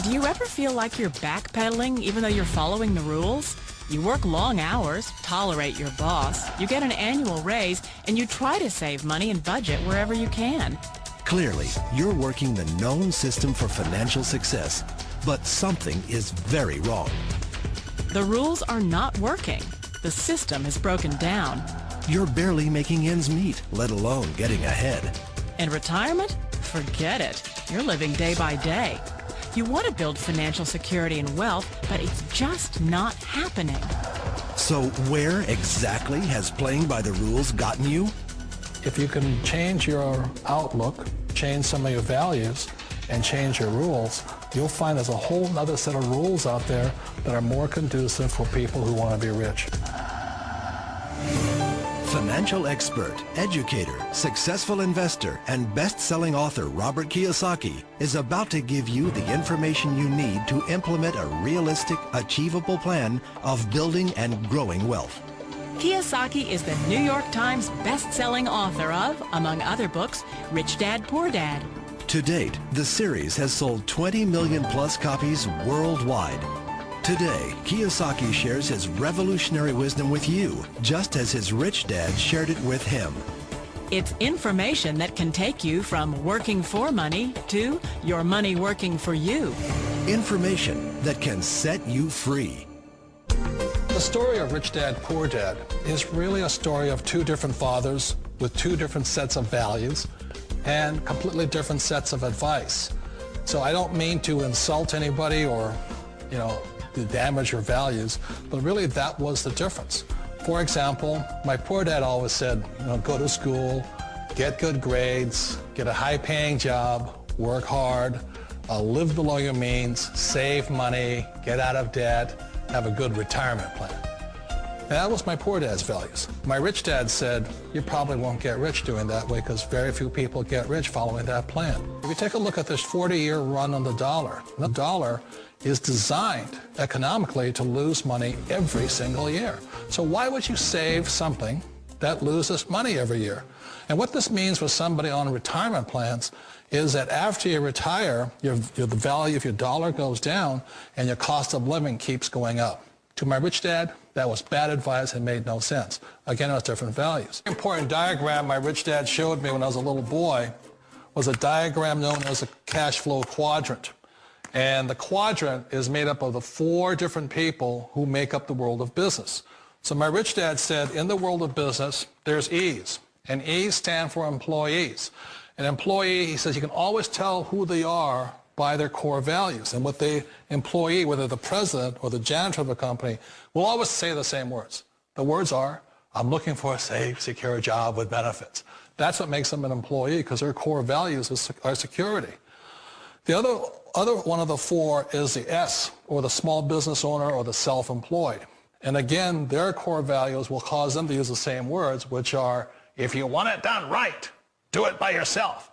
Do you ever feel like you're backpedaling even though you're following the rules? You work long hours, tolerate your boss, you get an annual raise, and you try to save money and budget wherever you can. Clearly, you're working the known system for financial success, but something is very wrong. The rules are not working. The system is broken down. You're barely making ends meet, let alone getting ahead. And retirement? Forget it. You're living day by day. You want to build financial security and wealth, but it's just not happening. So where exactly has playing by the rules gotten you? If you can change your outlook, change some of your values, and change your rules, you'll find there's a whole other set of rules out there that are more conducive for people who want to be rich. Financial expert, educator, successful investor, and best-selling author Robert Kiyosaki is about to give you the information you need to implement a realistic, achievable plan of building and growing wealth. Kiyosaki is the New York Times best-selling author of, among other books, Rich Dad, Poor Dad. To date, the series has sold 20 million plus copies worldwide. Today, Kiyosaki shares his revolutionary wisdom with you, just as his rich dad shared it with him. It's information that can take you from working for money to your money working for you. Information that can set you free. The story of Rich Dad, Poor Dad is really a story of two different fathers with two different sets of values and completely different sets of advice. So I don't mean to insult anybody or, to damage your values, but really that was the difference. For example, my poor dad always said, go to school, get good grades, get a high-paying job, work hard, live below your means, save money, get out of debt, have a good retirement plan. And that was my poor dad's values. My rich dad said, you probably won't get rich doing that way because very few people get rich following that plan. If you take a look at this 40-year run on the dollar is designed economically to lose money every single year. So why would you save something that loses money every year? And what this means for somebody on retirement plans is that after you retire, the value of your dollar goes down and your cost of living keeps going up. To my rich dad, that was bad advice and made no sense. Again, it was different values. An important diagram my rich dad showed me when I was a little boy was a diagram known as a cash flow quadrant. And the quadrant is made up of the four different people who make up the world of business. So my rich dad said, in the world of business, there's E's. And E's stand for employees. An employee, he says, you can always tell who they are by their core values. And what the employee, whether the president or the janitor of the company, will always say the same words. The words are, I'm looking for a safe, secure job with benefits. That's what makes them an employee, because their core values are security. The other one of the four is the S, or the small business owner or the self-employed. And again, their core values will cause them to use the same words, which are, if you want it done right, do it by yourself.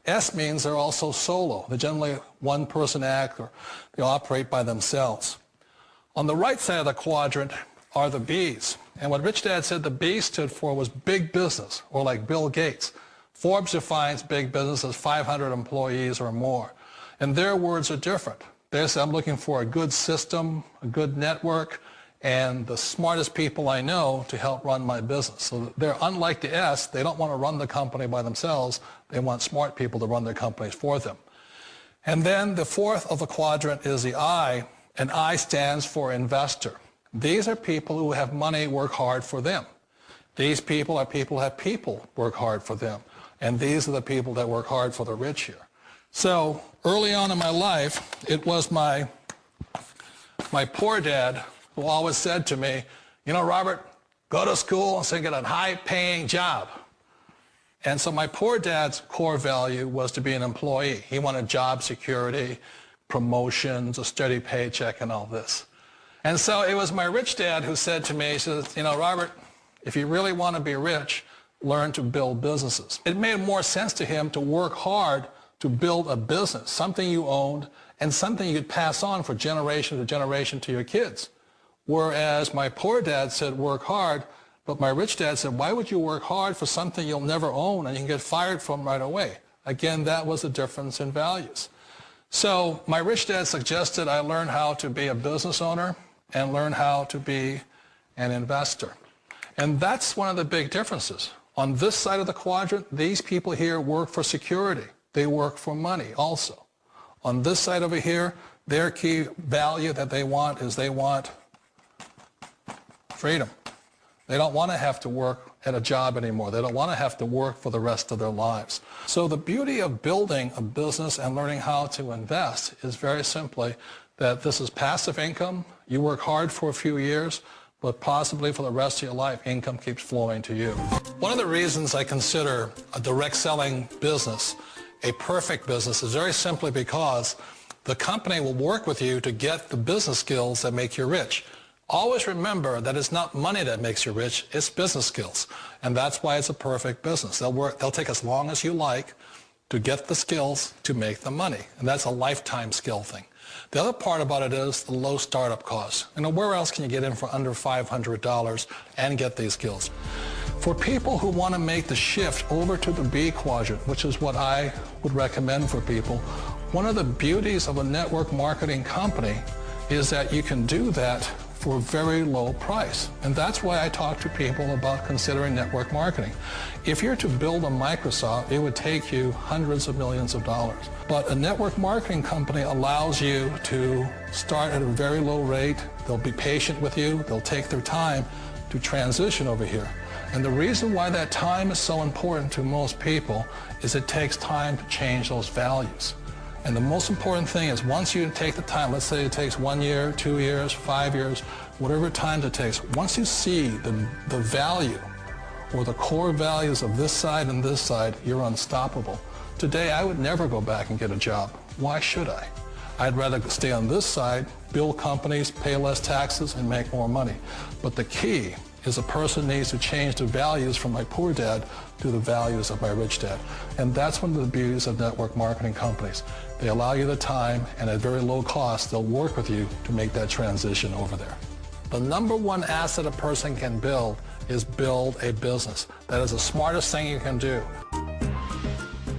S means they're also solo. They're generally one-person act, or they operate by themselves. On the right side of the quadrant are the B's. And what Rich Dad said the B stood for was big business, or like Bill Gates. Forbes defines big business as 500 employees or more. And their words are different. They say, I'm looking for a good system, a good network, and the smartest people I know to help run my business. So they're unlike the S. They don't want to run the company by themselves. They want smart people to run their companies for them. And then the fourth of the quadrant is the I, and I stands for investor. These are people who have money work hard for them. These people are people who have people work hard for them. And these are the people that work hard for the rich here. So early on in my life, it was my poor dad who always said to me, Robert, go to school and get a high-paying job. And so my poor dad's core value was to be an employee. He wanted job security, promotions, a steady paycheck, and all this. And so it was my rich dad who said to me, he says, Robert, if you really want to be rich, learn to build businesses. It made more sense to him to work hard to build a business, something you owned and something you could pass on for generation to generation to your kids. Whereas my poor dad said work hard, but my rich dad said, why would you work hard for something you'll never own and you can get fired from right away? Again, that was a difference in values. So my rich dad suggested I learn how to be a business owner and learn how to be an investor. And that's one of the big differences. On this side of the quadrant, these people here work for security. They work for money also. On this side over here, their key value that they want is they want freedom. They don't want to have to work at a job anymore. They don't want to have to work for the rest of their lives. So the beauty of building a business and learning how to invest is very simply that this is passive income. You work hard for a few years, but possibly for the rest of your life, income keeps flowing to you. One of the reasons I consider a direct selling business a perfect business is very simply because the company will work with you to get the business skills that make you rich. Always remember that it's not money that makes you rich, it's business skills. And that's why it's a perfect business. They'll take as long as you like to get the skills to make the money. And that's a lifetime skill thing. The other part about it is the low startup costs. Where else can you get in for under $500 and get these skills? For people who want to make the shift over to the B quadrant, which is what I would recommend for people, one of the beauties of a network marketing company is that you can do that for a very low price. And that's why I talk to people about considering network marketing. If you're to build a Microsoft, it would take you hundreds of millions of dollars. But a network marketing company allows you to start at a very low rate. They'll be patient with you. They'll take their time to transition over here. And the reason why that time is so important to most people is it takes time to change those values. And the most important thing is once you take the time, let's say it takes 1 year, 2 years, 5 years, whatever time it takes, once you see the value or the core values of this side and this side, you're unstoppable. Today, I would never go back and get a job. Why should I? I'd rather stay on this side, build companies, pay less taxes, and make more money. But the key is a person needs to change the values from my poor dad to the values of my rich dad. And that's one of the beauties of network marketing companies. They allow you the time, and at very low cost, they'll work with you to make that transition over there. The number one asset a person can build is build a business. That is the smartest thing you can do.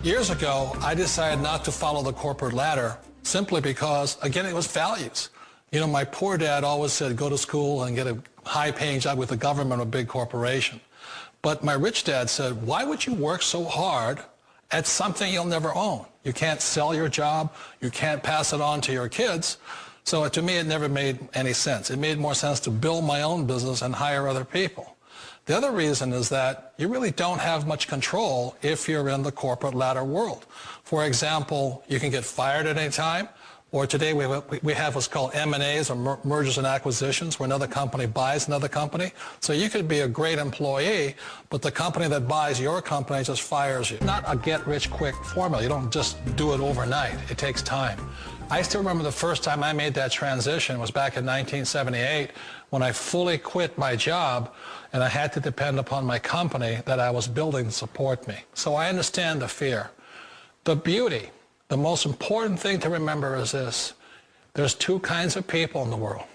Years ago, I decided not to follow the corporate ladder simply because, again, it was values. My poor dad always said, go to school and get a high-paying job with the government or a big corporation. But my rich dad said, why would you work so hard at something you'll never own? You can't sell your job. You can't pass it on to your kids. So to me, it never made any sense. It made more sense to build my own business and hire other people. The other reason is that you really don't have much control if you're in the corporate ladder world. For example, you can get fired at any time. Or today we have what's called M&As, or mergers and acquisitions, where another company buys another company. So you could be a great employee, but the company that buys your company just fires you. Not a get-rich-quick formula. You don't just do it overnight. It takes time. I still remember the first time I made that transition was back in 1978 when I fully quit my job and I had to depend upon my company that I was building to support me. So I understand the fear. The beauty. The most important thing to remember is this. There's two kinds of people in the world.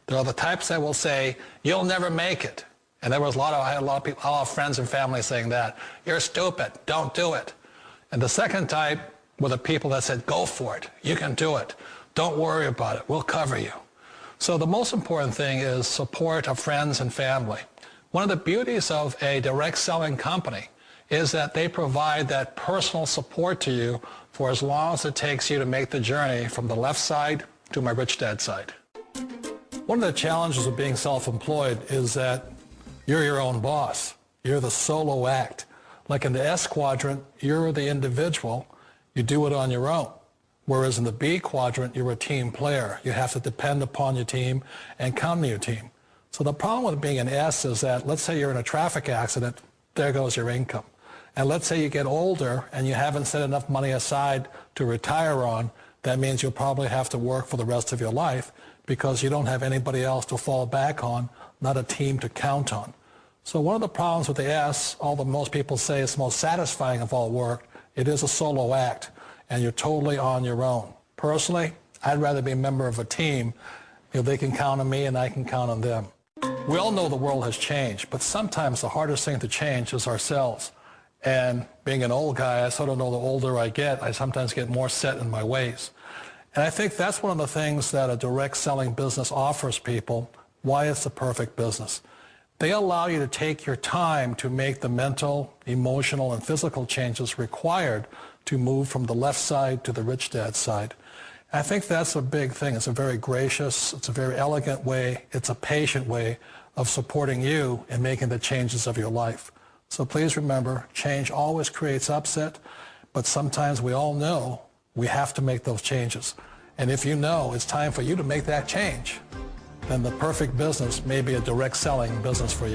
There are the types that will say, you'll never make it. And I had a lot of people, a lot of friends and family saying that. You're stupid. Don't do it. And the second type were the people that said, go for it. You can do it. Don't worry about it. We'll cover you. So the most important thing is support of friends and family. One of the beauties of a direct selling company is that they provide that personal support to you for as long as it takes you to make the journey from the left side to my rich dad side. One of the challenges of being self-employed is that you're your own boss. You're the solo act. Like in the S quadrant, you're the individual. You do it on your own. Whereas in the B quadrant, you're a team player. You have to depend upon your team and count on your team. So the problem with being an S is that, let's say you're in a traffic accident, there goes your income. And let's say you get older and you haven't set enough money aside to retire on, that means you'll probably have to work for the rest of your life because you don't have anybody else to fall back on, not a team to count on. So one of the problems with the S, although most people say it's the most satisfying of all work, it is a solo act and you're totally on your own. Personally, I'd rather be a member of a team. They can count on me and I can count on them. We all know the world has changed, but sometimes the hardest thing to change is ourselves. And being an old guy, I sort of know the older I get, I sometimes get more set in my ways. And I think that's one of the things that a direct selling business offers people, why it's the perfect business. They allow you to take your time to make the mental, emotional, and physical changes required to move from the left side to the rich dad side. I think that's a big thing. It's a very gracious, it's a very elegant way, it's a patient way of supporting you in making the changes of your life. So please remember, change always creates upset, but sometimes we all know we have to make those changes. And if you know it's time for you to make that change, then the perfect business may be a direct selling business for you.